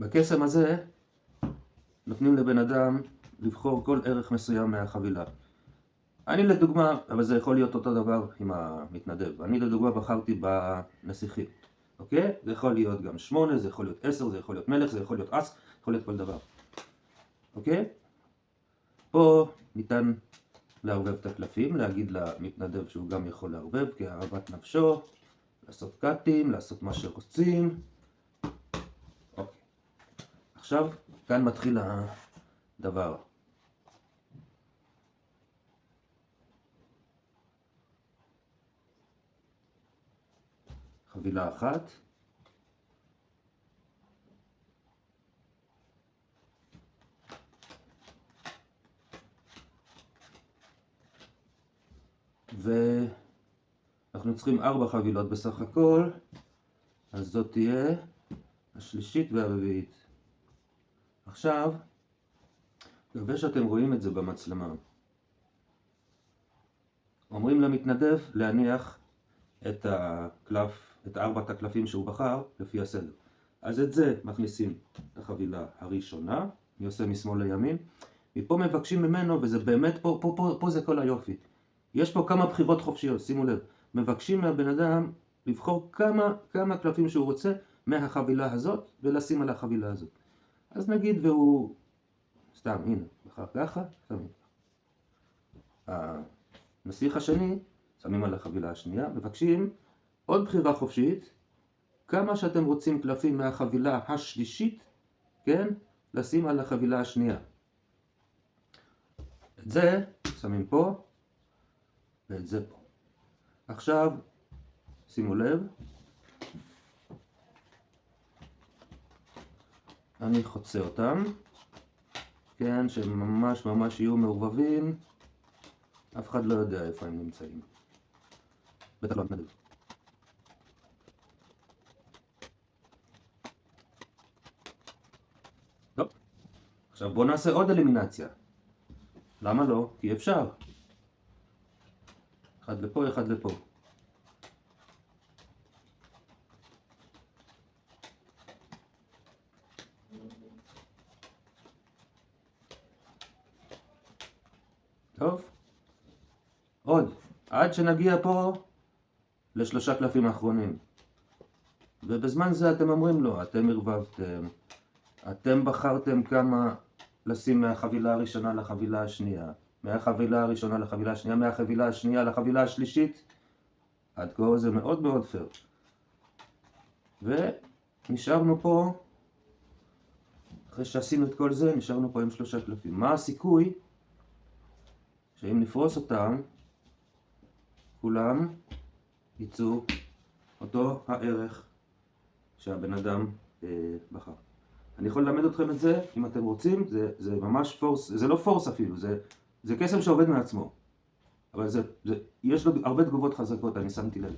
בקסם הזה נותנים לבן אדם לבחור כל ערך מסוים מהחבילה. אני לדוגמה, אבל זה יכול להיות אותו דבר עם המתנדב, אני לדוגמה בחרתי בנסיכים, אוקיי? זה יכול להיות גם 8, זה יכול להיות 10, זה יכול להיות מלך, זה יכול להיות אס, זה יכול להיות כל דבר, אוקיי? פה ניתן לערבב את הקלפים, להגיד למתנדב שהוא גם יכול לערבב כאהבת נפשו, לעשות קאטים, לעשות מה שרוצים. אוקיי. עכשיו, כאן מתחיל הדבר. חבילה אחת. ואנחנו צריכים 4 חבילות בסך הכל, אז זאת תהיה השלישית והרביעית. עכשיו, מקווה שאתם רואים את זה במצלמה. אומרים למתנדב להניח את הקלף, את 4 הקלפים שהוא בחר לפי הסדר. אז את זה מכניסים לחבילה הראשונה, אני עושה משמאל לימין. מפה מבקשים ממנו, וזה באמת, פה זה כל היופי. יש פה כמה בחירות חופשיות, שימו לב. מבקשים מהבן אדם לבחור כמה קלפים שהוא רוצה מהחבילה הזאת ולשים על החבילה הזאת. אז נגיד והוא, סתם, הנה, בחר ככה, שמים. הנסיך השני, שמים על החבילה השנייה, מבקשים עוד בחירה חופשית, כמה שאתם רוצים קלפים מהחבילה השלישית, כן, לשים על החבילה השנייה. את זה שמים פה, ואת זה פה. עכשיו, שימו לב, אני חוצה אותם, כן, שממש ממש יהיו מעורבבים, אף אחד לא יודע איפה הם נמצאים. בטח לא מתנדב. טוב, עכשיו בואו נעשה עוד אלימינציה. למה לא? כי אפשר. אחד לפה, אחד לפה. טוב. עוד. עד שנגיע פה ל3 קלפים האחרונים. ובזמן זה אתם אומרים לו, אתם ערבבתם, אתם בחרתם כמה לשים מהחבילה הראשונה לחבילה השנייה. מהחבילה הראשונה לחבילה השנייה, מהחבילה השנייה לחבילה השלישית. עד כה זה מאוד מאוד פייר. ונשארנו פה, אחרי שעשינו את כל זה, נשארנו פה עם 3 קלפים. מה הסיכוי שאם נפרוס אותם, כולם ייצאו אותו הערך שהבן אדם בחר. אני יכול ללמד אתכם את זה, אם אתם רוצים, זה ממש פורס, זה לא פורס אפילו, זה קסם שעובד מעצמו. אבל יש לו הרבה תגובות חזקות, אני שמתי לב.